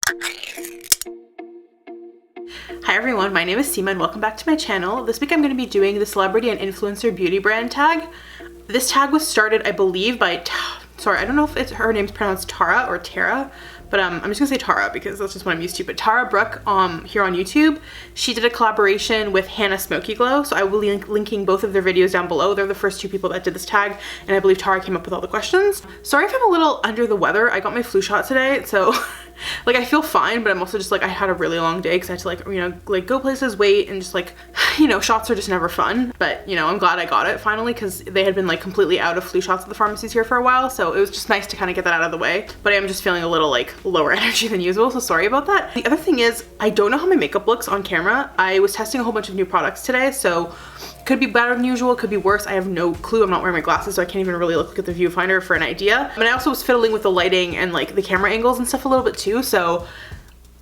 Hi everyone, my name is Seema and welcome back to my channel. This week I'm going to be doing the celebrity and influencer beauty brand tag. This tag was started, I believe, by, sorry, I don't know if her name's pronounced Tara or Tara, but I'm just gonna say Tara because that's just what I'm used to. But Tara Brooke here on YouTube, she did a collaboration with Hannah Smoky Glow, so I will be linking both of their videos down below. They're the first two people that did this tag, and I believe Tara came up with all the questions. Sorry if I'm a little under the weather. I got my flu shot today, so like I feel fine, but I'm also just like, I had a really long day because I had to like go places, wait, and just like, shots are just never fun. But I'm glad I got it finally because they had been like completely out of flu shots at the pharmacies here for a while, so it was just nice to kind of get that out of the way. But I am just feeling a little like lower energy than usual, so sorry about that. The other thing is, I don't know how my makeup looks on camera. I was testing a whole bunch of new products today, so could be better than usual, could be worse. I have no clue. I'm not wearing my glasses, so I can't even really look at the viewfinder for an idea. And I also was fiddling with the lighting and like the camera angles and stuff a little bit too, so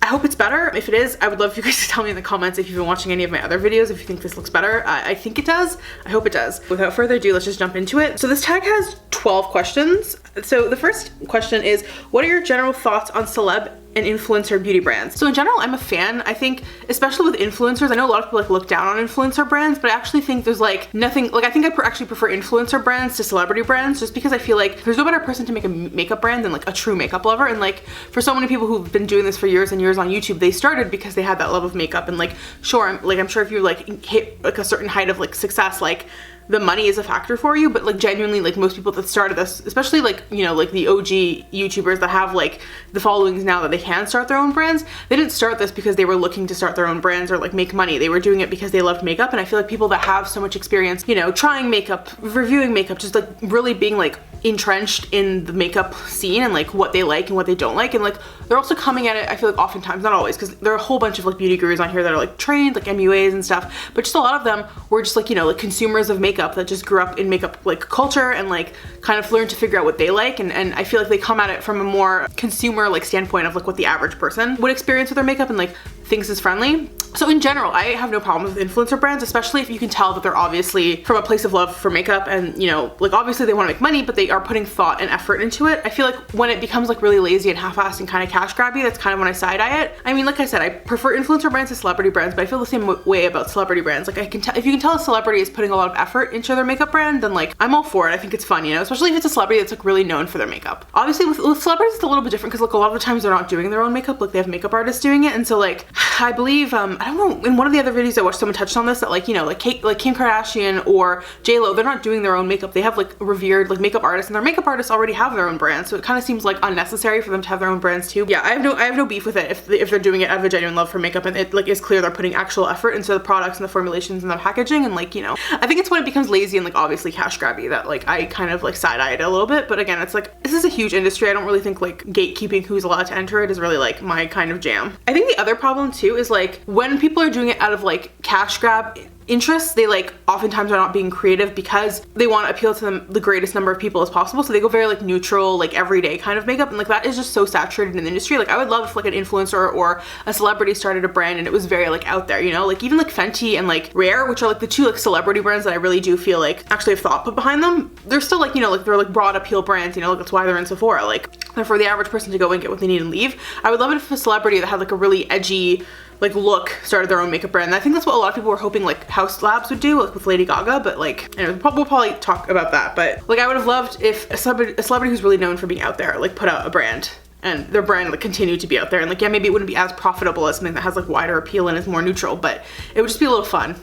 I hope it's better. If it is, I would love for you guys to tell me in the comments if you've been watching any of my other videos, if you think this looks better. I think it does. I hope it does. Without further ado, let's just jump into it. So this tag has 12 questions. So the first question is, what are your general thoughts on celeb and influencer beauty brands? So in general, I'm a fan. I think, especially with influencers, I know a lot of people like look down on influencer brands, but I actually think there's like nothing, like I think I actually prefer influencer brands to celebrity brands, just because I feel like there's no better person to make a makeup brand than like a true makeup lover. And like for so many people who've been doing this for years and years on YouTube, they started because they had that love of makeup. And like, sure, I'm sure if you like hit like a certain height of like success, like the money is a factor for you, but like genuinely, like most people that started this, especially like, like the OG YouTubers that have like the followings now that they can start their own brands, they didn't start this because they were looking to start their own brands or like make money. They were doing it because they loved makeup. And I feel like people that have so much experience, trying makeup, reviewing makeup, just like really being like entrenched in the makeup scene and like what they like and what they don't like, and like they're also coming at it, I feel like oftentimes, not always, because there are a whole bunch of like beauty gurus on here that are like trained, like MUAs and stuff, but just a lot of them were just like like consumers of makeup that just grew up in makeup like culture and like kind of learned to figure out what they like, and I feel like they come at it from a more consumer like standpoint of like what the average person would experience with their makeup and like thinks is friendly. So in general, I have no problem with influencer brands, especially if you can tell that they're obviously from a place of love for makeup and like obviously they want to make money, but they are putting thought and effort into it. I feel like when it becomes like really lazy and half-assed and kind of cash grabby, that's kind of when I side-eye it. I mean, like I said, I prefer influencer brands to celebrity brands, but I feel the same way about celebrity brands. Like I can tell, if you can tell a celebrity is putting a lot of effort into their makeup brand, then like I'm all for it. I think it's fun, especially if it's a celebrity that's like really known for their makeup. Obviously with celebrities it's a little bit different because like a lot of the times they're not doing their own makeup, like they have makeup artists doing it. And so like I believe I don't know, in one of the other videos I watched, someone touched on this, that like like Kim Kardashian or J-Lo, they're not doing their own makeup. They have like revered like makeup artists, and their makeup artists already have their own brand, so it kind of seems like unnecessary for them to have their own brands too. Yeah, I have no beef with it if they're doing it out of a genuine love for makeup and it like is clear they're putting actual effort into the products and the formulations and the packaging, and like I think it's when it becomes lazy and like obviously cash grabby that like I kind of like side-eye it a little bit. But again, it's like this is a huge industry. I don't really think like gatekeeping who's allowed to enter it is really like my kind of jam. I think the other problem too is like when people are doing it out of like cash grab interests, they like oftentimes are not being creative because they want to appeal to the greatest number of people as possible, so they go very like neutral, like everyday kind of makeup, and like that is just so saturated in the industry. Like I would love if like an influencer or a celebrity started a brand and it was very like out there, like even like Fenty and like Rare, which are like the two like celebrity brands that I really do feel like actually have thought put behind them. They're still like like they're like broad appeal brands, like that's why they're in Sephora. Like they're for the average person to go and get what they need and leave. I would love it if a celebrity that had like a really edgy like look started their own makeup brand. And I think that's what a lot of people were hoping like House Labs would do, like with Lady Gaga, but like anyway, we'll probably talk about that. But like I would have loved if a celebrity who's really known for being out there like put out a brand and their brand like continued to be out there, and like yeah, maybe it wouldn't be as profitable as something that has like wider appeal and is more neutral, but it would just be a little fun,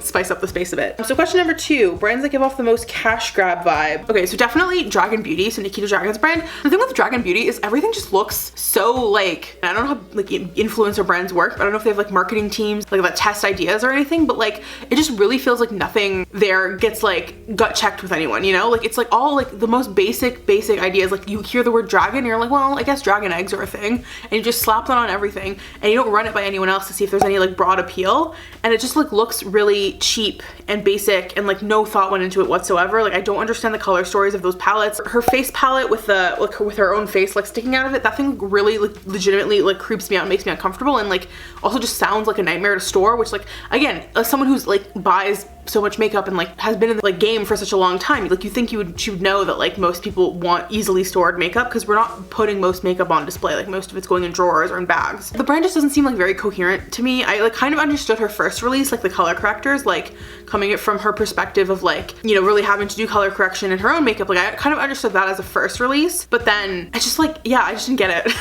spice up the space a bit. So question number 2, brands that give off the most cash grab vibe. Okay, so definitely Dragon Beauty, so Nikita Dragun's brand. The thing with Dragon Beauty is everything just looks so like, I don't know how like influencer brands work, but I don't know if they have like marketing teams like that test ideas or anything, but like it just really feels like nothing there gets like gut checked with anyone, like it's like all like the most basic ideas. Like you hear the word dragon and you're like, well, I guess dragon eggs are a thing, and you just slap that on everything and you don't run it by anyone else to see if there's any like broad appeal, and it just like looks really cheap and basic and like no thought went into it whatsoever. Like I don't understand the color stories of those palettes. Her face palette with the like with her own face like sticking out of it, that thing really like legitimately like creeps me out and makes me uncomfortable, and like also just sounds like a nightmare to store, which like again, as someone who's like buys so much makeup and like has been in the like game for such a long time, like you think she would know that like most people want easily stored makeup, because we're not putting most makeup on display. Like most of it's going in drawers or in bags. The brand just doesn't seem like very coherent to me. I like kind of understood her first release, like the color correctors, like coming it from her perspective of like, you know, really having to do color correction in her own makeup. Like I kind of understood that as a first release, but then I just like, yeah, I just didn't get it.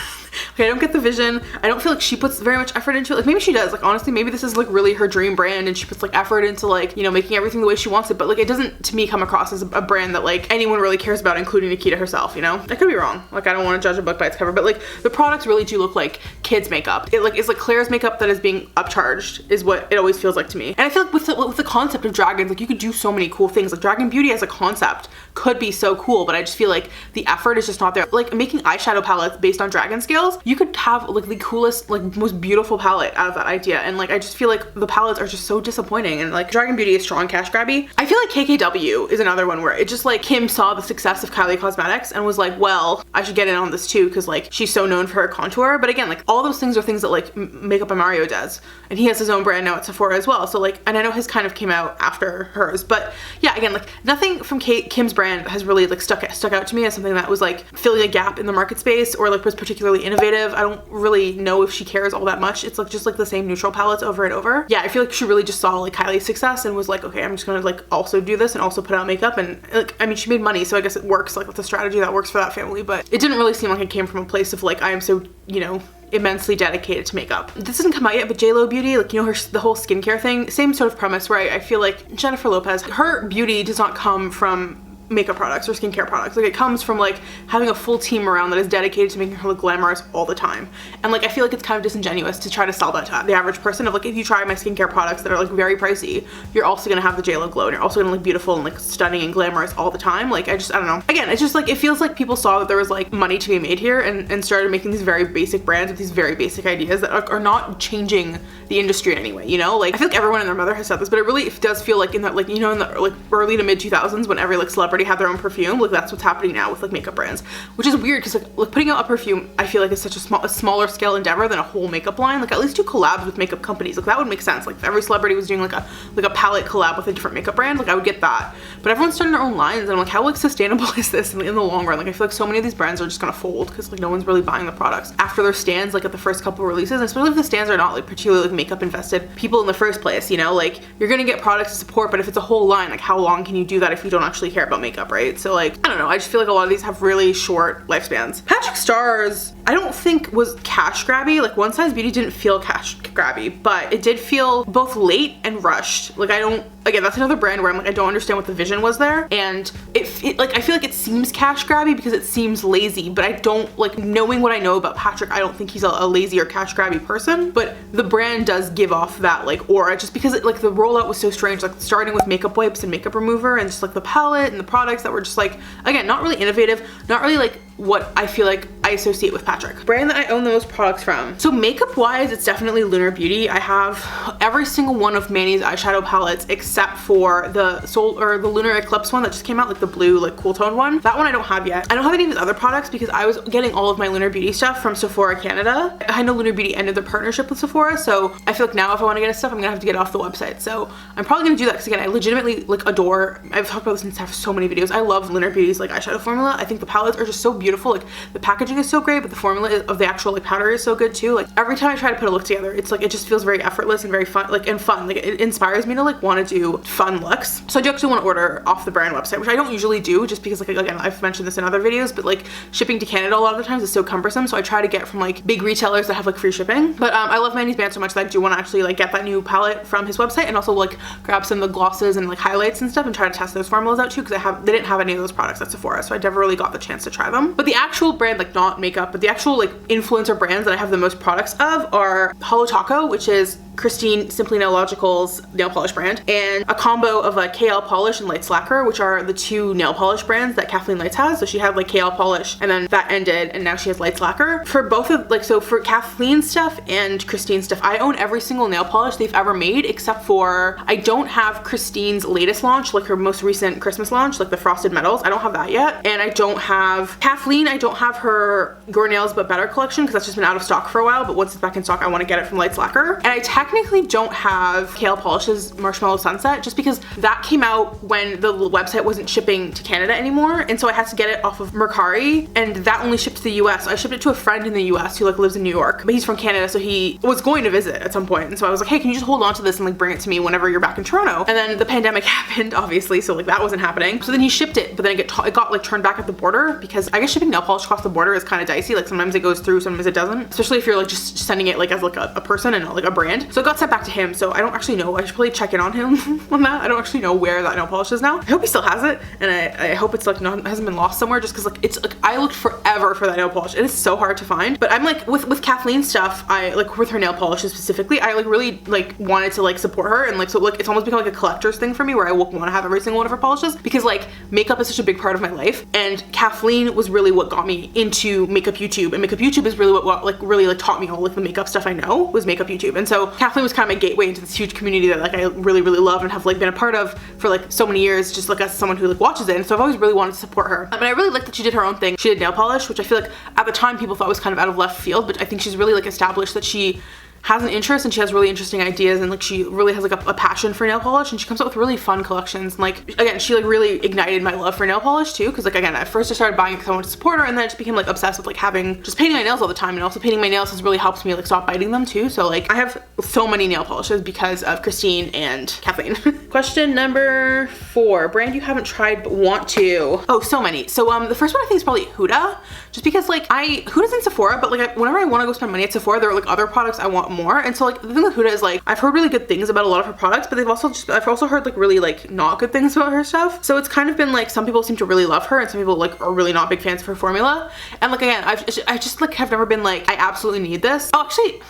Okay, I don't get the vision. I don't feel like she puts very much effort into it. Like maybe she does. Like honestly, maybe this is like really her dream brand and she puts like effort into like, you know, making everything the way she wants it. But like it doesn't to me come across as a brand that like anyone really cares about, including Nikita herself, you know? I could be wrong. Like I don't want to judge a book by its cover, but like the products really do look like kids makeup. It like is like Claire's makeup that is being upcharged is what it always feels like to me. And I feel like with the concept of dragons, like you could do so many cool things. Like Dragon Beauty as a concept could be so cool, but I just feel like the effort is just not there. Like making eyeshadow palettes based on dragon scales, you could have like the coolest, like most beautiful palette out of that idea, and like I just feel like the palettes are just so disappointing, and like Dragon Beauty is strong cash grabby. I feel like KKW is another one where it just like Kim saw the success of Kylie Cosmetics and was like, well, I should get in on this too, because like she's so known for her contour. But again, like all those things are things that like Makeup by Mario does, and he has his own brand now at Sephora as well. So like, and I know his kind of came out after hers, but yeah, again, like nothing from Kim's brand has really like stuck out to me as something that was like filling a gap in the market space or like was particularly innovative. I don't really know if she cares all that much. It's like just like the same neutral palettes over and over. Yeah, I feel like she really just saw like Kylie's success and was like, okay, I'm just gonna like also do this and also put out makeup. And like, I mean, she made money, so I guess it works. Like it's a strategy that works for that family, but it didn't really seem like it came from a place of like, I am so, you know, immensely dedicated to makeup. This hasn't come out yet, but JLo Beauty, like, you know, the whole skincare thing, same sort of premise where I feel like Jennifer Lopez, her beauty does not come from makeup products or skincare products. Like it comes from like having a full team around that is dedicated to making her look glamorous all the time. And like I feel like it's kind of disingenuous to try to sell that to the average person of like, if you try my skincare products that are like very pricey, you're also gonna have the JLo glow and you're also gonna look beautiful and like stunning and glamorous all the time. Like I don't know. Again, it's just like it feels like people saw that there was like money to be made here and started making these very basic brands with these very basic ideas that are not changing the industry in any way, you know? Like I feel like everyone and their mother has said this, but it really does feel like in that, like, you know, in the like early to mid 2000s when every like celebrity had their own perfume, like that's what's happening now with like makeup brands, which is weird because like putting out a perfume I feel like is such a smaller scale endeavor than a whole makeup line. Like at least do collabs with makeup companies, like that would make sense. Like if every celebrity was doing like a palette collab with a different makeup brand, like I would get that. But everyone's starting their own lines and I'm like, how like sustainable is this in the long run? Like I feel like so many of these brands are just gonna fold because like no one's really buying the products after their stands, like at the first couple releases, and especially if the stands are not like particularly like makeup invested people in the first place, you know? Like you're gonna get products to support, but if it's a whole line, like how long can you do that if you don't actually care about makeup, right? So like, I don't know, I just feel like a lot of these have really short lifespans. Patrick Starr's, I don't think was cash grabby. Like One Size Beauty didn't feel cash grabby, but it did feel both late and rushed. Like again, that's another brand where I'm like, I don't understand what the vision was there. And it like, I feel like it seems cash grabby because it seems lazy, but I don't, like, knowing what I know about Patrick, I don't think he's a lazy or cash grabby person, but the brand does give off that like aura just because it, like the rollout was so strange, like starting with makeup wipes and makeup remover and just like the palette and the products that were just like, again, not really innovative, not really like what I feel like I associate with Patrick. Brand that I own the most products from. So makeup wise, it's definitely Lunar Beauty. I have every single one of Manny's eyeshadow palettes except for the the Lunar Eclipse one that just came out, like the blue, like cool tone one. That one I don't have yet. I don't have any of his other products because I was getting all of my Lunar Beauty stuff from Sephora Canada. I know Lunar Beauty ended their partnership with Sephora, so I feel like now if I want to get his stuff, I'm gonna have to get it off the website. So I'm probably gonna do that because again, I legitimately like adore, I've talked about this in so many videos. I love Lunar Beauty's like eyeshadow formula. I think the palettes are just so beautiful. Like the packaging is so great, but the formula of the actual like powder is so good too. Like every time I try to put a look together, it's like, it just feels very effortless and very fun, like, and fun. Like it inspires me to like want to do fun looks. So I do actually want to order off the brand website, which I don't usually do just because, like, again, I've mentioned this in other videos, but like shipping to Canada a lot of the times is so cumbersome. So I try to get from like big retailers that have like free shipping. But I love Manny's brand so much that I do want to actually like get that new palette from his website and also like grab some of the glosses and like highlights and stuff and try to test those formulas out too, because they didn't have any of those products at Sephora, so I never really got the chance to try them. But the actual brand, like not makeup, but the actual like influencer brands that I have the most products of are Holo Taco, which is Christine Simply Nailogical's nail polish brand, and a combo of like KL Polish and Lights Lacquer, which are the two nail polish brands that Kathleen Lights has. So she had like KL Polish and then that ended and now she has Lights Lacquer. For both of like, so for Kathleen stuff and Christine stuff, I own every single nail polish they've ever made except for I don't have Christine's latest launch, like her most recent Christmas launch, like the Frosted Metals. I don't have that yet. And I don't have Kathleen, I don't have her Your Nails But Better collection because that's just been out of stock for a while, but once it's back in stock I want to get it from Lights Lacquer. And I technically don't have KL Polish's Marshmallow Sunset just because that came out when the website wasn't shipping to Canada anymore, and so I had to get it off of Mercari, and that only shipped to the US. So I shipped it to a friend in the US who like lives in New York, but he's from Canada, so he was going to visit at some point. And so I was like, hey, can you just hold on to this and like bring it to me whenever you're back in Toronto? And then the pandemic happened, obviously, so like that wasn't happening. So then he shipped it, but then it got like turned back at the border because I guess shipping nail polish across the border is kind of dicey. Like sometimes it goes through, sometimes it doesn't, especially if you're like just sending it like as like a person and not like a brand. So it got sent back to him. So I don't actually know. I should probably check in on him on that. I don't actually know where that nail polish is now. I hope he still has it, and I hope it's like hasn't been lost somewhere, just because like it's like I looked forever for that nail polish. It is so hard to find. But I'm like with Kathleen stuff, I like with her nail polishes specifically, I like really like wanted to like support her, and like so like it's almost become like a collector's thing for me where I want to have every single one of her polishes because like makeup is such a big part of my life, and Kathleen was really what got me into makeup YouTube, and makeup YouTube is really what like really like taught me all like the makeup stuff I know was makeup YouTube. And so Kathleen was kind of my gateway into this huge community that like I really love and have like been a part of for like so many years, just like as someone who like watches it. And so I've always really wanted to support her. And I really liked that she did her own thing. She did nail polish, which I feel like at the time people thought was kind of out of left field, but I think she's really like established that she has an interest and she has really interesting ideas, and like she really has like a passion for nail polish, and she comes up with really fun collections. And like again, she like really ignited my love for nail polish too, because like again, at first I started buying it because I wanted to support her, and then I just became like obsessed with like having just painting my nails all the time, and also painting my nails has really helped me like stop biting them too. So like I have so many nail polishes because of Christine and Kathleen. Question number 4, brand you haven't tried but want to. Oh, so many. So the first one I think is probably Huda, just because like Huda's in Sephora, but like whenever I want to go spend money at Sephora, there are like other products I want more. And so like the thing with Huda is like I've heard really good things about a lot of her products, but I've also heard like really like not good things about her stuff. So it's kind of been like some people seem to really love her and some people like are really not big fans of her formula. And like again, I just like have never been like I absolutely need this. Oh, actually,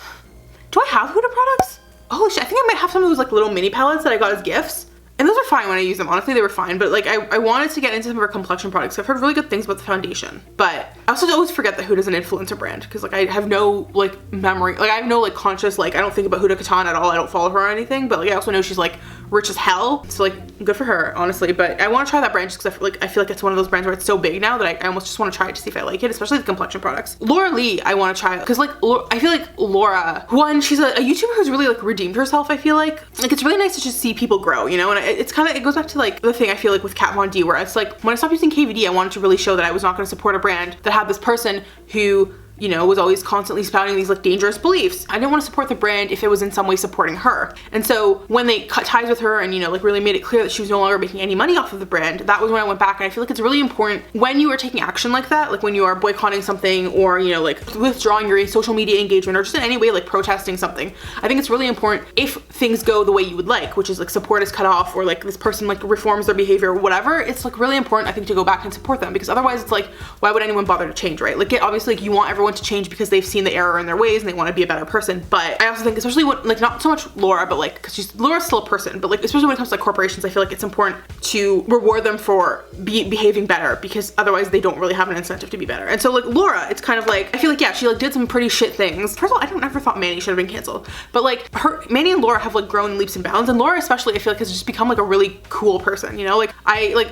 do I have Huda products? Holy shit, I think I might have some of those like little mini palettes that I got as gifts. And those are fine when I use them. Honestly, they were fine. But like I wanted to get into some of her complexion products. I've heard really good things about the foundation. But I also always forget that Huda's an influencer brand because like I have no like memory. Like I have no like conscious, like I don't think about Huda Katheen at all. I don't follow her or anything. But like I also know she's like rich as hell. So like good for her, honestly. But I want to try that brand just because I feel like it's one of those brands where it's so big now that I almost just want to try it to see if I like it, especially the complexion products. Laura Lee, I want to try because like I feel like Laura, one, she's a YouTuber who's really like redeemed herself. I feel like it's really nice to just see people grow, you know. And it's kind of, it goes back to like the thing I feel like with Kat Von D, where it's like when I stopped using KVD, I wanted to really show that I was not going to support a brand that had this person who, you know, was always constantly spouting these like dangerous beliefs. I didn't want to support the brand if it was in some way supporting her. And so when they cut ties with her and, you know, like really made it clear that she was no longer making any money off of the brand, that was when I went back. And I feel like it's really important when you are taking action like that, like when you are boycotting something or, you know, like withdrawing your social media engagement or just in any way like protesting something. I think it's really important if things go the way you would like, which is like support is cut off or like this person like reforms their behavior or whatever. It's like really important, I think, to go back and support them, because otherwise it's like, why would anyone bother to change, right? Like obviously like, you want everyone to change because they've seen the error in their ways and they want to be a better person. But I also think, especially when like not so much Laura, but like because Laura's still a person, but like especially when it comes to like corporations, I feel like it's important to reward them for behaving better, because otherwise they don't really have an incentive to be better. And so like Laura, it's kind of like I feel like, yeah, she like did some pretty shit things. First of all, I don't ever thought Manny should have been canceled, but like Manny and Laura have like grown leaps and bounds, and Laura especially I feel like has just become like a really cool person, you know. Like I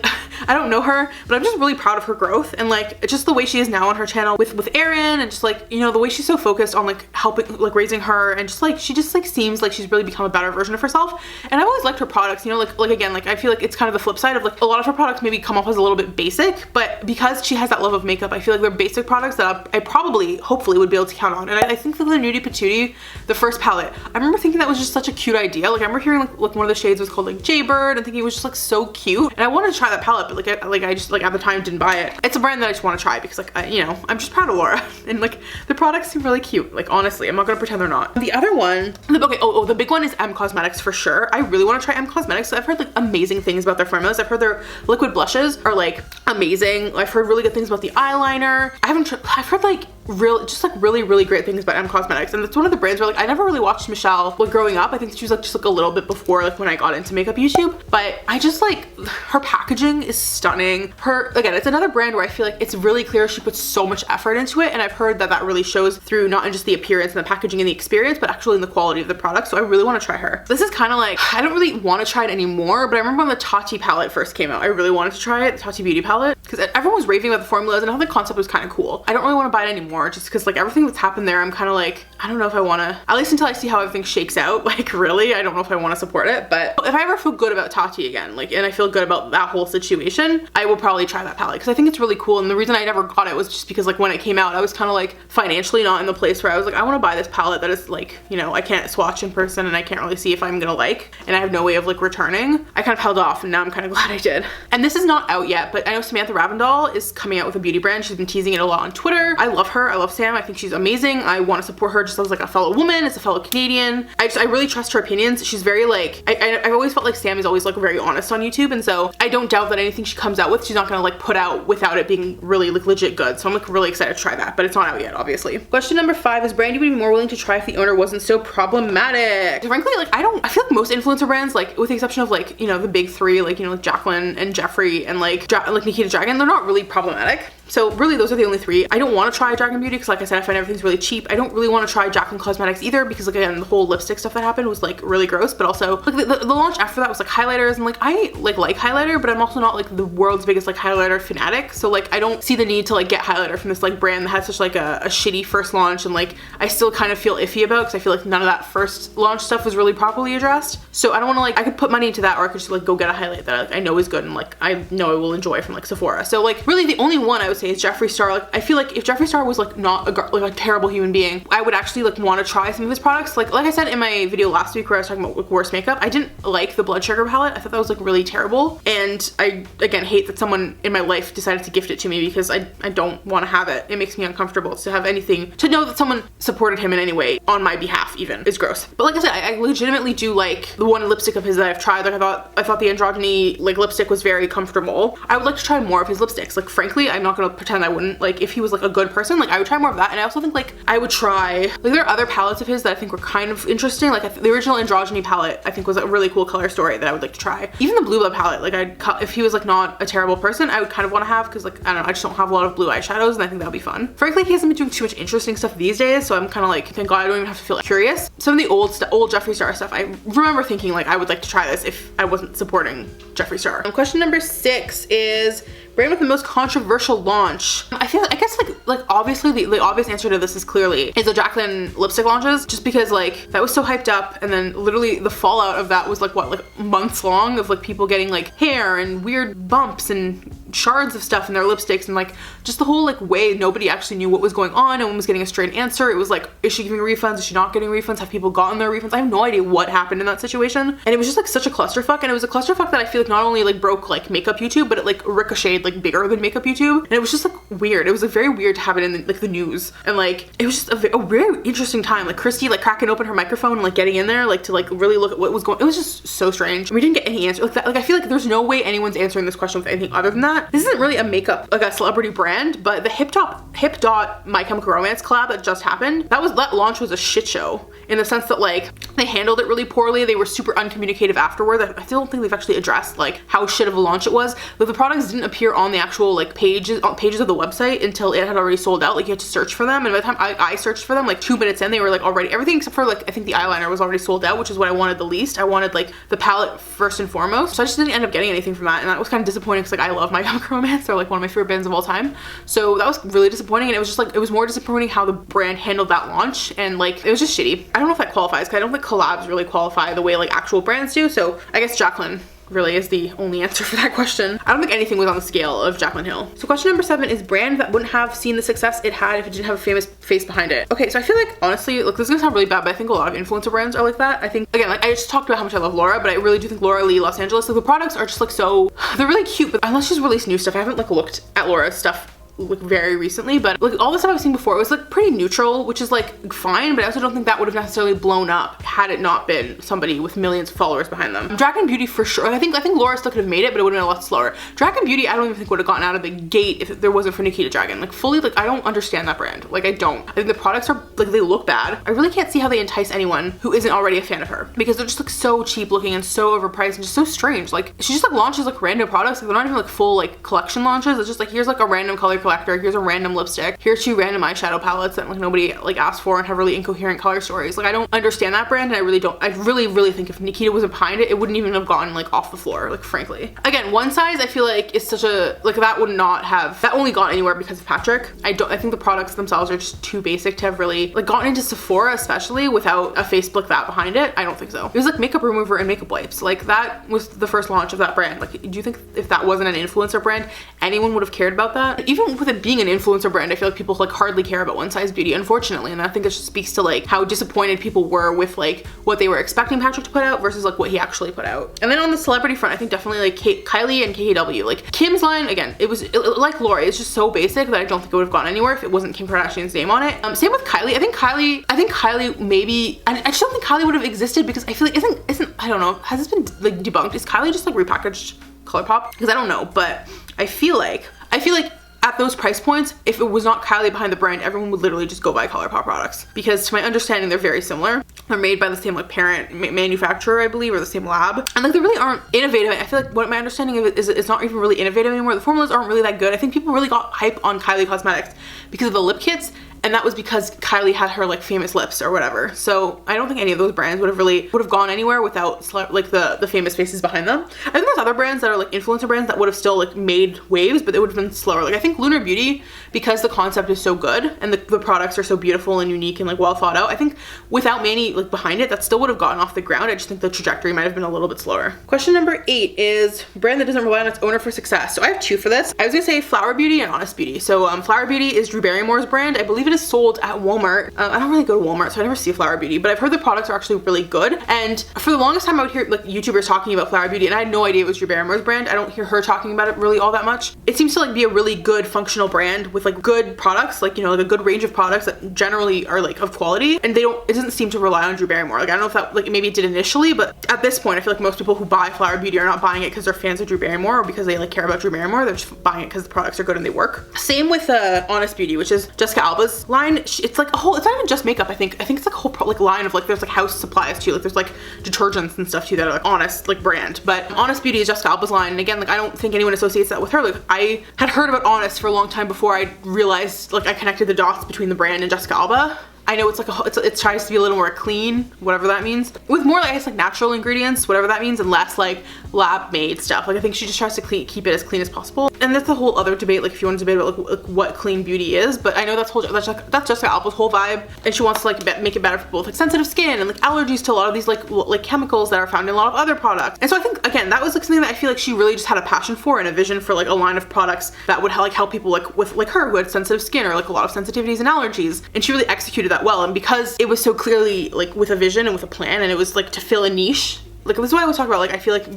don't know her, but I'm just really proud of her growth and like just the way she is now on her channel with Erin, and just like, you know, the way she's so focused on like helping, like raising her, and just like she just like seems like she's really become a better version of herself. And I've always liked her products, you know, like again, like I feel like it's kind of the flip side of like a lot of her products maybe come off as a little bit basic, but because she has that love of makeup, I feel like they're basic products that I probably hopefully would be able to count on. And I think for the Nudie Patootie, the first palette, I remember thinking that was just such a cute idea. Like I remember hearing like one of the shades was called like Jaybird and thinking it was just like so cute, and I wanted to try that palette, but like I just like at the time didn't buy it. It's a brand that I just want to try because like you know, I'm just proud of Laura and like the products seem really cute. Like honestly, I'm not gonna pretend they're not. The other one, the big one is M Cosmetics for sure. I really want to try M Cosmetics. I've heard like amazing things about their formulas. I've heard their liquid blushes are like amazing. I've heard really good things about the eyeliner. I've heard like really great things about Cosmetics, and it's one of the brands where like I never really watched Michelle like growing up. I think she was like just like a little bit before like when I got into makeup YouTube, but I just like her packaging is stunning. Her, again, it's another brand where I feel like it's really clear she puts so much effort into it, and I've heard that that really shows through not in just the appearance and the packaging and the experience, but actually in the quality of the product. So I really want to try her. This is kind of like, I don't really want to try it anymore, but I remember when the Tarte palette first came out, I really wanted to try it, the Tarte Beauty palette, because everyone was raving about the formulas and I thought the concept was kind of cool. I don't really want to buy it anymore just because like everything that's happened there, I'm kind of like, I don't know if I want to, at least until I see how everything shakes out, like really, I don't know if I want to support it. But if I ever feel good about Tarte again, like, and I feel good about that whole situation, I will probably try that palette because I think it's really cool. And the reason I never got it was just because like when it came out, I was kind of like financially not in the place where I was like, I want to buy this palette that is like, you know, I can't swatch in person and I can't really see if I'm gonna like, and I have no way of like returning. I kind of held off, and now I'm kind of glad I did. And this is not out yet, but I know Samantha Ravndal is coming out with a beauty brand. She's been teasing it a lot on Twitter. I love her. I love Sam. I think she's amazing. I want to support her just as like a fellow woman, as a fellow Canadian. I really trust her opinions. She's very like, I've always felt like Sam is always like very honest on YouTube, and so I don't doubt that anything she comes out with, she's not gonna like put out without it being really like legit good. So I'm like really excited to try that, but it's not out yet, obviously. Question number 5 is Brandy would be more willing to try if the owner wasn't so problematic. Frankly, like I feel like most influencer brands, like with the exception of like, you know, the big 3, like, you know, like Jaclyn and Jeffree and like Nikita Dragon, they're not really problematic. So really those are the only 3. I don't want to try Dragon Beauty because like I said, I find everything's really cheap. I don't really want to try Jaclyn Cosmetics either because like again, the whole lipstick stuff that happened was like really gross, but also like the launch after that was like highlighters, and like I like highlighter, but I'm also not like the world's biggest like highlighter fanatic. So like I don't see the need to like get highlighter from this like brand that had such like a shitty first launch, and like I still kind of feel iffy about because I feel like none of that first launch stuff was really properly addressed. So I don't want to like, I could put money into that, or I could just like go get a highlight that like I know is good and like I know I will enjoy from like Sephora. So like really the only one I would say is Jeffree Star. Like I feel like if Jeffree Star was like not a terrible human being, I would actually like want to try some of his products. Like I said in my video last week where I was talking about like worst makeup, I didn't like the blood sugar palette. I thought that was like really terrible, and I again hate that someone in my life decided to gift it to me because I don't want to have it. It makes me uncomfortable to have anything, to know that someone supported him in any way on my behalf even is gross. But like I said, I legitimately do like the one lipstick of his that I've tried. Like I thought the androgyny like lipstick was very comfortable. I would like to try more of his lipsticks. Like frankly, I'm not gonna pretend I wouldn't. Like if he was like a good person, like I would try more of that. And I also think like I would try, like there are other palettes of his that I think were kind of interesting. Like the original androgyny palette I think was a really cool color story that I would like to try. Even the blue blood palette, like if he was like not a terrible person, I would kind of want to have, because like I don't know, I just don't have a lot of blue eyeshadows and I think that would be fun. Frankly, he hasn't been doing too much interesting stuff these days, so I'm kind of like, thank God I don't even have to feel like curious. Some of the old Jeffree Star stuff, I remember thinking like I would like to try this if I wasn't supporting Jeffree Star. Question number 6 is brand with the most controversial launch. I guess like obviously the obvious answer to this is clearly the Jaclyn lipstick launches, just because like that was so hyped up, and then literally the fallout of that was like what, like months long of like people getting like hair and weird bumps and shards of stuff in their lipsticks, and like just the whole like way nobody actually knew what was going on. No one was getting a straight answer. It was like, is she giving refunds? Is she not getting refunds? Have people gotten their refunds? I have no idea what happened in that situation, and it was just like such a clusterfuck. And it was a clusterfuck that I feel like not only like broke like makeup YouTube, but it like ricocheted like bigger than makeup YouTube, and it was just like weird. It was like very weird to have it in like the news, and like it was just a very interesting time. Like Christy like cracking open her microphone and like getting in there like to like really look at what was going. It was just so strange. We didn't get any answer like that. Like I feel like there's no way anyone's answering this question with anything other than that. This isn't really a makeup like a celebrity brand, but the Hip Dot My Chemical Romance collab that just happened, that launch was a shit show in the sense that like they handled it really poorly. They were super uncommunicative afterward. I still don't think they've actually addressed like how shit of a launch it was. But the products didn't appear on the actual like pages of the website until it had already sold out. Like you had to search for them, and by the time I searched for them, like 2 minutes in, they were like already, everything except for like I think the eyeliner was already sold out, which is what I wanted the least. I wanted like the palette first and foremost, so I just didn't end up getting anything from that, and that was kind of disappointing because like I love My Chemical Romance. They're like one of my favorite bands of all time, so that was really disappointing. And it was just like, it was more disappointing how the brand handled that launch, and like it was just shitty. I don't know if that qualifies because I don't think collabs really qualify the way like actual brands do, so I guess Jaclyn really is the only answer for that question. I don't think anything was on the scale of Jaclyn Hill. So question number 7 is brand that wouldn't have seen the success it had if it didn't have a famous face behind it. Okay, so I feel like honestly, look, this is gonna sound really bad, but I think a lot of influencer brands are like that. I think, again, like I just talked about how much I love Laura, but I really do think Laura Lee Los Angeles, like the products are just like so, they're really cute, but unless she's released new stuff, I haven't like looked at Laura's stuff like very recently, but like all the stuff I've seen before, it was like pretty neutral, which is like fine, but I also don't think that would have necessarily blown up had it not been somebody with millions of followers behind them. Jaclyn Beauty for sure. I think Laura still could have made it, but it would have been a lot slower. Jaclyn Beauty, I don't even think would have gotten out of the gate if there wasn't for Nikita Dragun. Like fully, like I don't understand that brand. Like I don't. I think the products are like, they look bad. I really can't see how they entice anyone who isn't already a fan of her, because they're just like so cheap looking and so overpriced and just so strange. Like she just like launches like random products. Like they're not even like full like collection launches. It's just like, here's like a random color collector. Here's a random lipstick. Here's 2 random eyeshadow palettes that like nobody like asked for and have really incoherent color stories. Like I don't understand that brand, and I really don't. I really think if Nikita wasn't behind it, it wouldn't even have gotten like off the floor, like frankly. Again, one size I feel like is such a, like that would not have, that only got anywhere because of Patrick. I think the products themselves are just too basic to have really like gotten into Sephora, especially without a face like that behind it. I don't think so. It was like makeup remover and makeup wipes. Like that was the first launch of that brand. Like, do you think if that wasn't an influencer brand, anyone would have cared about that? Even with it being an influencer brand, I feel like people like hardly care about One Size Beauty, unfortunately. And I think it just speaks to like how disappointed people were with like what they were expecting Patrick to put out versus like what he actually put out. And then on the celebrity front, I think definitely like Kylie and KKW. Like Kim's line, again, it like Lori, it's just so basic that I don't think it would have gone anywhere if it wasn't Kim Kardashian's name on it. Same with Kylie. I think Kylie maybe, I just don't think Kylie would have existed, because I feel like isn't I don't know, has this been like debunked? Is Kylie just like repackaged ColourPop? Because I don't know, but I feel like at those price points, if it was not Kylie behind the brand, everyone would literally just go buy ColourPop products, because to my understanding, they're very similar. They're made by the same like parent manufacturer, I believe, or the same lab, and like they really aren't innovative. I feel like what my understanding of it is, it's not even really innovative anymore. The formulas aren't really that good. I think people really got hype on Kylie Cosmetics because of the lip kits, and that was because Kylie had her like famous lips or whatever. So I don't think any of those brands would have gone anywhere without like the famous faces behind them. I think there's other brands that are like influencer brands that would have still like made waves, but they would have been slower. Like I think Lunar Beauty, because the concept is so good and the products are so beautiful and unique and like well thought out, I think without Manny like behind it, that still would have gotten off the ground. I just think the trajectory might have been a little bit slower. Question number 8 is brand that doesn't rely on its owner for success. So I have 2 for this. I was gonna say Flower Beauty and Honest Beauty. So Flower Beauty is Drew Barrymore's brand. I believe it is sold at Walmart. I don't really go to Walmart, so I never see Flower Beauty, but I've heard the products are actually really good. And for the longest time I would hear like YouTubers talking about Flower Beauty, and I had no idea it was Drew Barrymore's brand. I don't hear her talking about it really all that much. It seems to like be a really good functional brand with like good products, like, you know, like a good range of products that generally are like of quality, and it doesn't seem to rely on Drew Barrymore. Like I don't know if that like maybe it did initially, but at this point I feel like most people who buy Flower Beauty are not buying it because they're fans of Drew Barrymore or because they like care about Drew Barrymore. They're just buying it because the products are good and they work. Same with Honest Beauty, which is Jessica Alba's line. It's like a whole, it's not even just makeup. I think it's like a whole like line of like, there's like house supplies too, like there's like detergents and stuff too that are like Honest like brand. But Honest Beauty is Jessica Alba's line, and again, like I don't think anyone associates that with her. Like I had heard about Honest for a long time before I realized, like I connected the dots between the brand and Jessica Alba. I know it's like it tries to be a little more clean, whatever that means, with more like I guess like natural ingredients, whatever that means, and less like lab made stuff. Like I think she just tries to keep it as clean as possible. And that's a whole other debate, like if you want to debate about like what clean beauty is, but I know that's Jessica Alba's whole vibe, and she wants to like make it better for both like sensitive skin and like allergies to a lot of these like chemicals that are found in a lot of other products. And so I think again that was like something that I feel like she really just had a passion for and a vision for, like a line of products that would like help people like with like her who had sensitive skin or like a lot of sensitivities and allergies, and she really executed that well. And because it was so clearly like with a vision and with a plan, and it was like to fill a niche, like this is what I always talk about, like I feel like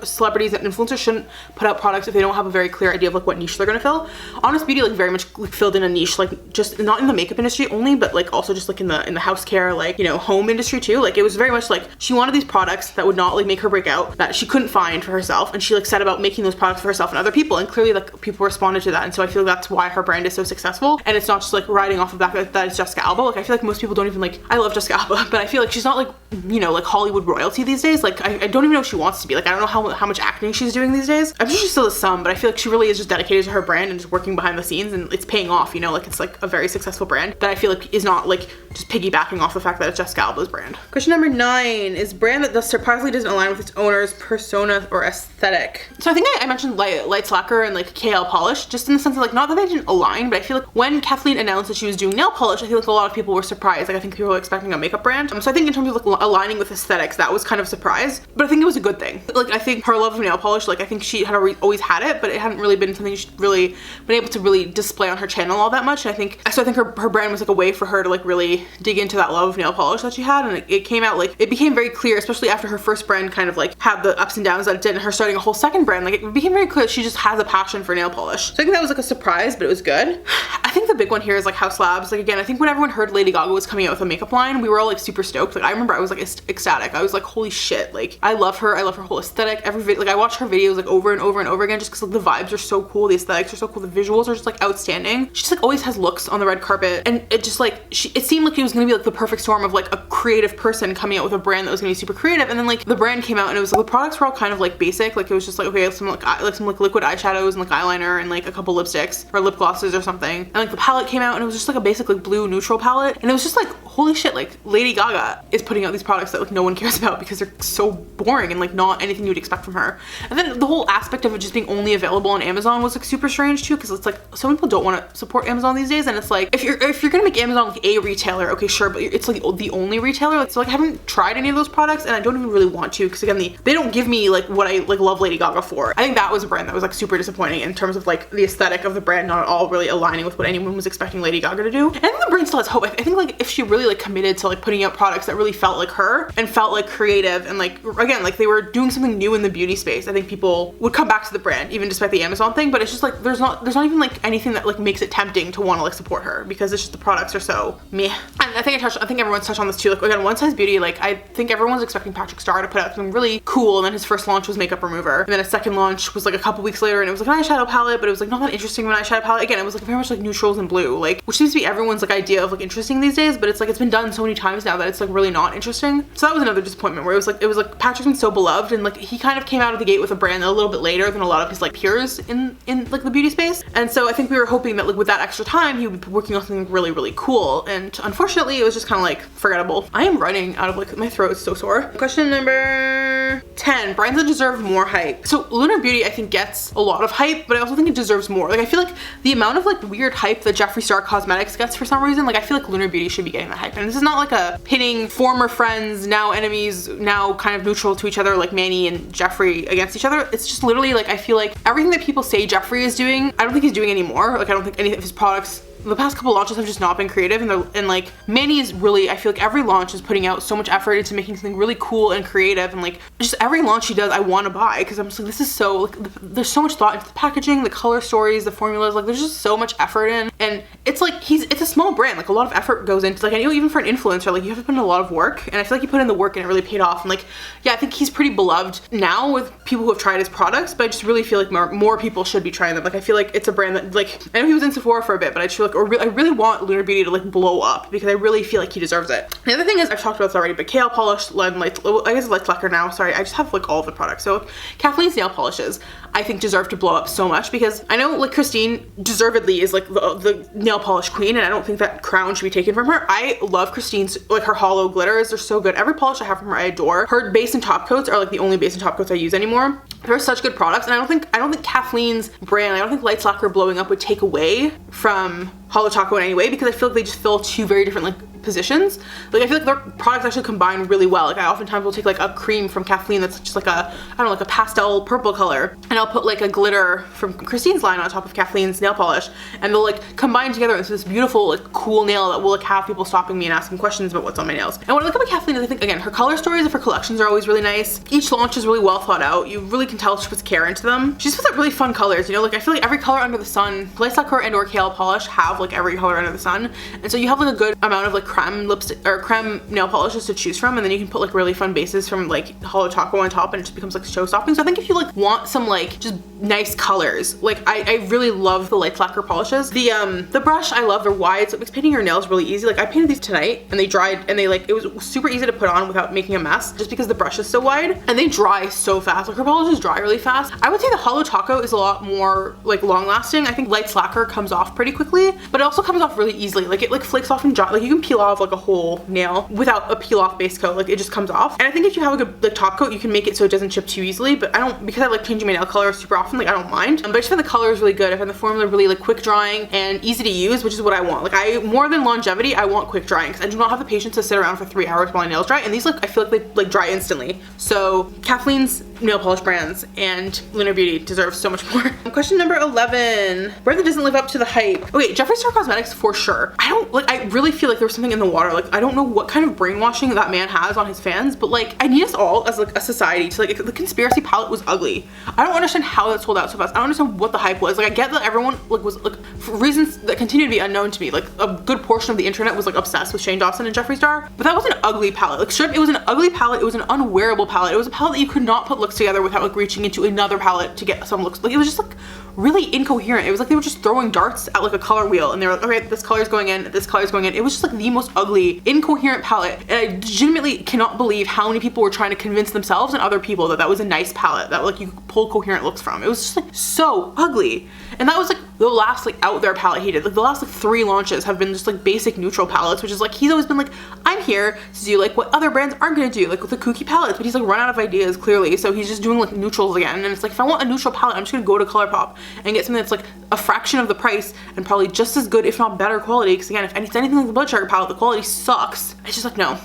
celebrities and influencers shouldn't put out products if they don't have a very clear idea of like what niche they're gonna fill. Honest Beauty like very much like filled in a niche, like just not in the makeup industry only, but like also just like in the house care, like, you know, home industry too. Like it was very much like she wanted these products that would not like make her break out, that she couldn't find for herself, and she like set about making those products for herself and other people, and clearly like people responded to that. And so I feel like that's why her brand is so successful, and it's not just like riding off of that it's Jessica Alba. Like I feel like most people don't even like, I love Jessica Alba, but I feel like she's not like, you know, like Hollywood royalty these days. Like I don't even know if she wants to be. Like I don't know how much acting she's doing these days. I'm sure she still does some, but I feel like she really is just dedicated to her brand and just working behind the scenes, and it's paying off, you know, like it's like a very successful brand that I feel like is not like just piggybacking off the fact that it's Jessica Alba's brand. Question number 9 is brand that surprisingly doesn't align with its owner's persona or aesthetic. So I think I mentioned Light Slacker and like KL Polish, just in the sense of like, not that they didn't align, but I feel like when Kathleen announced that she was doing nail polish, I feel like a lot of people were surprised. Like I think people were expecting a makeup brand. So I think in terms of like aligning with aesthetics, that was kind of a surprise, but I think it was a good thing. Like I think her love of nail polish, like I think she had always had it, but it hadn't really been something she'd really been able to really display on her channel all that much. And I think her brand was like a way for her to like really dig into that love of nail polish that she had, and it came out like, it became very clear, especially after her first brand kind of like had the ups and downs that it did, and her starting starting a whole second brand. Like, it became very clear she just has a passion for nail polish. So I think that was like a surprise, but it was good. I think the big one here is like House Labs. Like, again, I think when everyone heard Lady Gaga was coming out with a makeup line, we were all like super stoked. Like, I remember I was like ecstatic. I was like, holy shit, like I love her whole aesthetic. Like, I watch her videos like over and over and over again just because like the vibes are so cool, the aesthetics are so cool, the visuals are just like outstanding. She just like always has looks on the red carpet, and it just like it seemed like it was gonna be like the perfect storm of like a creative person coming out with a brand that was gonna be super creative. And then like the brand came out and it was like the products were all kind of like basic. Like, it was just like, okay, some liquid eyeshadows and like eyeliner and like a couple lipsticks or lip glosses or something. And like the palette came out and it was just like a basic like blue neutral palette, and it was just like, holy shit, like Lady Gaga is putting out these products that like no one cares about because they're so boring and like not anything you would expect from her. And then the whole aspect of it just being only available on Amazon was like super strange too, because it's like some people don't want to support Amazon these days, and it's like if you're gonna make Amazon like a retailer, okay, sure, but it's like the only retailer. Like, so like I haven't tried any of those products, and I don't even really want to, because again they don't give me like what I like love Lady Gaga for. I think that was a brand that was like super disappointing in terms of like the aesthetic of the brand not at all really aligning with what anyone was expecting Lady Gaga to do. And I think the brand still has hope. I think like if she really like committed to like putting out products that really felt like her and felt like creative and like, again, like they were doing something new in the beauty space, I think people would come back to the brand even despite the Amazon thing. But it's just like there's not even like anything that like makes it tempting to want to like support her, because it's just the products are so meh. And I think everyone's touched on this too. Like, again, One Size Beauty, like I think everyone's expecting Patrick Star to put out something really cool, and then his first launch was makeup remover, and then a second launch was like a couple weeks later and it was like an eyeshadow palette, but it was like not that interesting of an eyeshadow palette. Again, it was like very much like neutrals and blue, like, which seems to be everyone's like idea of like interesting these days, but it's like it's been done so many times now that it's like really not interesting. So that was another disappointment, where it was like Patrick's been so beloved, and like he kind of came out of the gate with a brand a little bit later than a lot of his like peers in like the beauty space. And so I think we were hoping that like with that extra time he would be working on something really, really cool, and unfortunately it was just kind of like forgettable. I am running out of like, my throat is so sore. Question number 10, brands that deserve more hype. So Lunar Beauty I think gets a lot of hype, but I also think it deserves more. Like, I feel like the amount of like weird hype that Jeffree Star Cosmetics gets for some reason, like I feel like Lunar Beauty should be getting that hype. And this is not like a pitting former friends, now enemies, now kind of neutral to each other, like Manny and Jeffree against each other. It's just literally like, I feel like everything that people say Jeffree is doing, I don't think he's doing anymore. Like, I don't think any of his products, the past couple launches have just not been creative, and like Manny is really, I feel like every launch is putting out so much effort into making something really cool and creative, and like just every launch he does I want to buy, because I'm just like, this is so like, there's so much thought into the packaging, the color stories, the formulas, like there's just so much effort in, and it's like it's a small brand, like a lot of effort goes into, like I know even for an influencer, like you have to put in a lot of work, and I feel like he put in the work and it really paid off. And like, yeah, I think he's pretty beloved now with people who have tried his products, but I just really feel like more people should be trying them. Like, I feel like it's a brand that, like, I know he was in Sephora for a bit, but I just feel like I really want Lunar Beauty to like blow up, because I really feel like he deserves it. The other thing is, I've talked about this already, but Kale Polish, I guess it's Light Lacquer now, sorry, I just have like all of the products. So Kathleen's nail polishes I think deserve to blow up so much, because I know like Christine deservedly is like the nail polish queen, and I don't think that crown should be taken from her. I love Christine's, like her hollow glitters, they're so good. Every polish I have from her I adore. Her base and top coats are like the only base and top coats I use anymore. They're such good products, and I don't think Kathleen's brand, I don't think Light Lacquer blowing up would take away from Holo Taco in any way, because I feel like they just fill two very different like positions. Like, I feel like their products actually combine really well. Like, I oftentimes will take like a cream from Kathleen that's just like a, I don't know, like a pastel purple color, and I'll put like a glitter from Christine's line on top of Kathleen's nail polish, and they'll like combine together into this beautiful like cool nail that will like have people stopping me and asking questions about what's on my nails. And what I like about Kathleen is, I think, again, her color stories of her collections are always really nice. Each launch is really well thought out. You really can tell she puts care into them. She just puts out really fun colors, you know, like I feel like every color under the sun, Light Lacquer and or Kale Polish have like every color under the sun, and so you have like a good amount of like creme lipstick or creme nail polishes to choose from, and then you can put like really fun bases from like Holo Taco on top, and it just becomes like show stopping. So I think if you like want some like just nice colors, like I really love the Light Lacquer polishes. The brush I love, they're wide, so it makes painting your nails really easy. Like, I painted these tonight and they dried, and they like, it was super easy to put on without making a mess, just because the brush is so wide, and they dry so fast. Like, her polishes dry really fast. I would say the Holo Taco is a lot more like long lasting. I think Light Lacquer comes off pretty quickly, but it also comes off really easily. Like, it like flakes off and dry. Like, you can peel off like a whole nail without a peel off base coat. Like, it just comes off. And I think if you have a good like top coat, you can make it so it doesn't chip too easily, but I don't, because I like changing my nail color super often, like I don't mind. But I just find the color is really good. I find the formula really like quick drying and easy to use, which is what I want. Like, more than longevity, I want quick drying, because I do not have the patience to sit around for 3 hours while my nails dry, and these like, I feel like they like dry instantly. So Kathleen's nail polish brands and Lunar Beauty deserve so much more. Question number 11, brand that doesn't live up to the hype. Okay, Jeffree Star Cosmetics for sure. I really feel like there was something in the water. Like, I don't know what kind of brainwashing that man has on his fans, but like, I need us all as like a society to like, the conspiracy palette was ugly. I don't understand how that sold out so fast. I don't understand what the hype was. Like, I get that everyone like was like, for reasons that continue to be unknown to me, like a good portion of the internet was like obsessed with Shane Dawson and Jeffree Star, but that was an ugly palette. Like, straight up, it was an ugly palette. It was an unwearable palette. It was a palette that you could not put looks together without like reaching into another palette to get some looks. Like, it was just like really incoherent. It was like they were just throwing darts at like a color wheel and they were like, okay, this color's going in, this color's going in. It was just like the most ugly, incoherent palette. And I legitimately cannot believe how many people were trying to convince themselves and other people that that was a nice palette that like you could pull coherent looks from. It was just like so ugly. And that was like the last like out there palette he did. Like the last like 3 launches have been just like basic neutral palettes, which is like, he's always been like, I'm here to do like what other brands aren't gonna do, like with the kooky palettes, but he's like run out of ideas clearly. So he's just doing like neutrals again. And it's like, if I want a neutral palette, I'm just gonna go to ColourPop and get something that's like a fraction of the price and probably just as good, if not better quality. Because again, if it's anything like the Blood Sugar palette, the quality sucks. It's just like, no,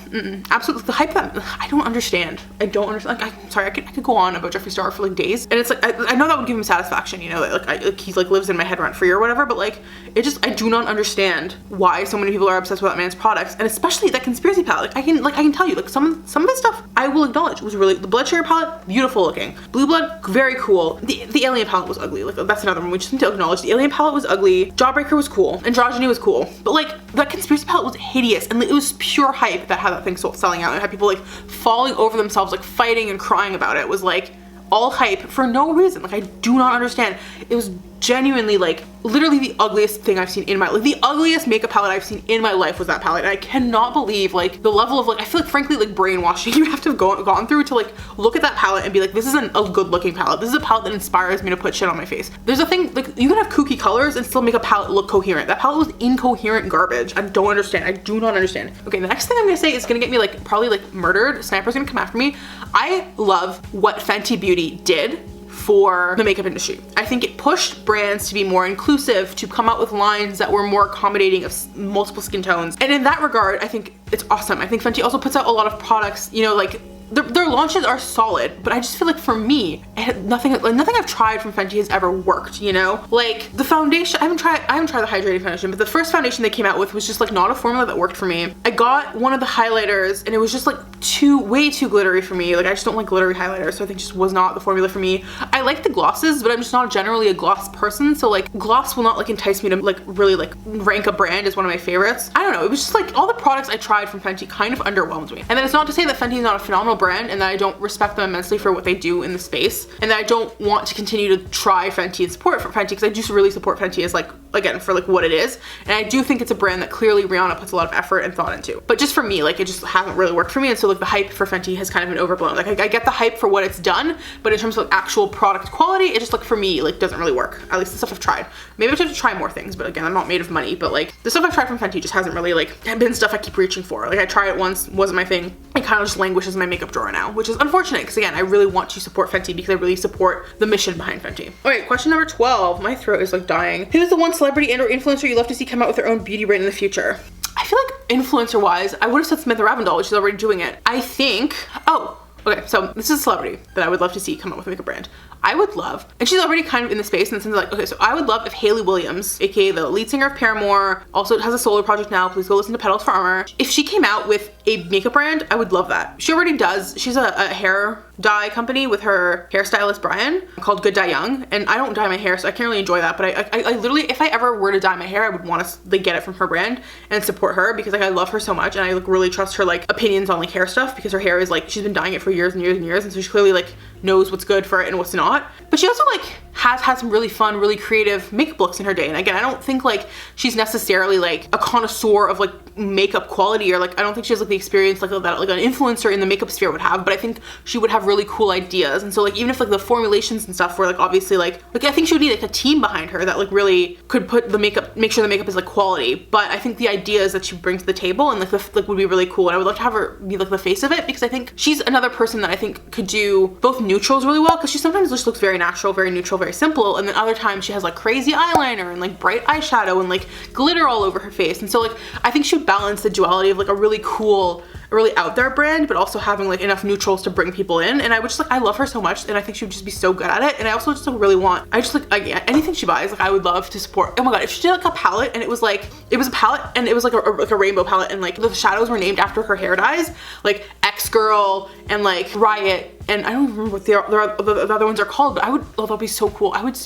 absolutely. The hype that I don't understand. I don't understand. Like, I'm sorry, I could go on about Jeffree Star for like days. And it's like, I know that would give him satisfaction, you know, like he's like lives in my head rent free or whatever, but like, it just, I do not understand why so many people are obsessed with that man's products, and especially that conspiracy palette. Like, I can tell you, like some of the stuff I will acknowledge was really, the Blood Sugar palette, beautiful looking. Blue Blood, very cool. The Alien palette was ugly. Like, that's another one we just need to acknowledge. The Alien palette was ugly. Jawbreaker was cool. Androgyny was cool. But like, that conspiracy palette was hideous, and it was pure hype that had that thing selling out, and had people like falling over themselves, like fighting and crying about it. It was like all hype for no reason. Like, I do not understand. It was genuinely like literally the ugliest thing I've seen in my, like the ugliest makeup palette I've seen in my life was that palette. And I cannot believe like the level of like, I feel like frankly like brainwashing you have to have gone through to like look at that palette and be like, this isn't a good looking palette. This is a palette that inspires me to put shit on my face. There's a thing, like you can have kooky colors and still make a palette look coherent. That palette was incoherent garbage. I don't understand. I do not understand. Okay, the next thing I'm gonna say is gonna get me like probably like murdered. Sniper's gonna come after me. I love what Fenty Beauty did for the makeup industry. I think it pushed brands to be more inclusive, to come out with lines that were more accommodating of multiple skin tones. And in that regard, I think it's awesome. I think Fenty also puts out a lot of products, you know, like their launches are solid, but I just feel like for me, nothing I've tried from Fenty has ever worked, you know? Like the foundation, I haven't tried the hydrating foundation, but the first foundation they came out with was just like not a formula that worked for me. I got one of the highlighters and it was just like way too glittery for me. Like I just don't like glittery highlighters, so I think just was not the formula for me. I like the glosses, but I'm just not generally a gloss person, so like gloss will not like entice me to like really like rank a brand as one of my favorites. I don't know, it was just like all the products I tried from Fenty kind of underwhelmed me. And then it's not to say that Fenty is not a phenomenal brand and that I don't respect them immensely for what they do in the space, and that I don't want to continue to try Fenty and support Fenty, because I do really support Fenty as like, again, for like what it is. And I do think it's a brand that clearly Rihanna puts a lot of effort and thought into. But just for me, like it just hasn't really worked for me, and so like the hype for Fenty has kind of been overblown. Like I get the hype for what it's done, but in terms of like actual product quality, it just like for me like doesn't really work. At least the stuff I've tried. Maybe I should try more things, but again, I'm not made of money, but like the stuff I've tried from Fenty just hasn't really like been stuff I keep reaching for. Like I tried it once, wasn't my thing. It kind of just languishes in my makeup drawer now, which is unfortunate because again, I really want to support Fenty because I really support the mission behind Fenty. Okay, question number 12. My throat is like dying. Who is the one celebrity and or influencer you love to see come out with their own beauty brand in the future? I feel like influencer wise, I would have said Samantha Ravindal, which is already doing it. I think, okay, so this is a celebrity that I would love to see come out with a makeup brand. I would love, and she's already kind of in the space in the sense of like, okay, so I would love if Hayley Williams, aka the lead singer of Paramore, also has a solo project now, please go listen to Petals for Armor. If she came out with a makeup brand, I would love that. She already does. She's a hair dye company with her hairstylist Brian called Good Dye Young, and I don't dye my hair, so I can't really enjoy that, but I literally, if I ever were to dye my hair, I would want to like get it from her brand and support her because like I love her so much, and I like really trust her like opinions on like hair stuff, because her hair is like, she's been dyeing it for years and years and years, and so she clearly like knows what's good for it and what's not. But she also like has had some really fun, really creative makeup looks in her day. And again, I don't think like she's necessarily like a connoisseur of like makeup quality, or like I don't think she has like the experience like that like an influencer in the makeup sphere would have, but I think she would have really cool ideas. And so like even if like the formulations and stuff were like obviously like I think she would need like a team behind her that like really could put the makeup, make sure the makeup is like quality. But I think the ideas that she brings to the table and like would be really cool, and I would love to have her be like the face of it, because I think she's another person that I think could do both neutrals really well, because she sometimes just looks very natural, very neutral, very simple, and then other times she has like crazy eyeliner and like bright eyeshadow and like glitter all over her face. And so like I think she would balance the duality of like a really cool a really out there brand, but also having like enough neutrals to bring people in. And I would just like, I love her so much, and I think she would just be so good at it. And I also just like really want, I just like anything she buys, like I would love to support. Oh my god, if she did like a palette and it was a palette and it was like a rainbow palette, and like the shadows were named after her hair dyes, like X-Girl and like Riot, and I don't even remember what the other ones are called, but I would, oh, that'd be so cool. I would,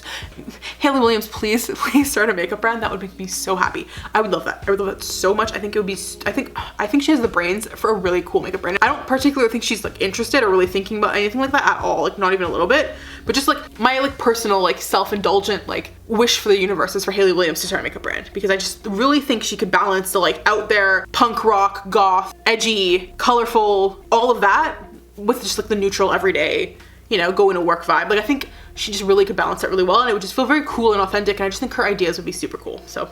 Hayley Williams, please start a makeup brand. That would make me so happy. I would love that. I would love that so much. I think it would be, I think she has the brains for a really cool makeup brand. I don't particularly think she's like interested or really thinking about anything like that at all, like not even a little bit, but just like my like personal like self-indulgent like wish for the universe is for Hayley Williams to start a makeup brand, because I just really think she could balance the like out there punk rock, goth, edgy, colorful, all of that with just like the neutral everyday, you know, going to work vibe. Like I think she just really could balance it really well, and it would just feel very cool and authentic, and I just think her ideas would be super cool. So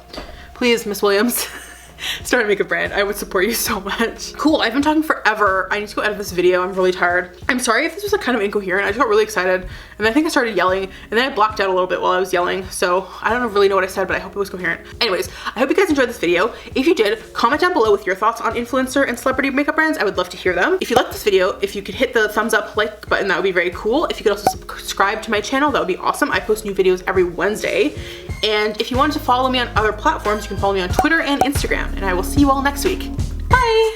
please, Miss Williams, start a makeup brand. I would support you so much. Cool, I've been talking forever. I need to go edit this video. I'm really tired. I'm sorry if this was like kind of incoherent. I just got really excited, and I think I started yelling, and then I blacked out a little bit while I was yelling. So I don't really know what I said, but I hope it was coherent. Anyways, I hope you guys enjoyed this video. If you did, comment down below with your thoughts on influencer and celebrity makeup brands. I would love to hear them. If you liked this video, if you could hit the thumbs up like button, that would be very cool. If you could also subscribe to my channel, that would be awesome. I post new videos every Wednesday. And if you wanted to follow me on other platforms, you can follow me on Twitter and Instagram, and I will see you all next week. Bye!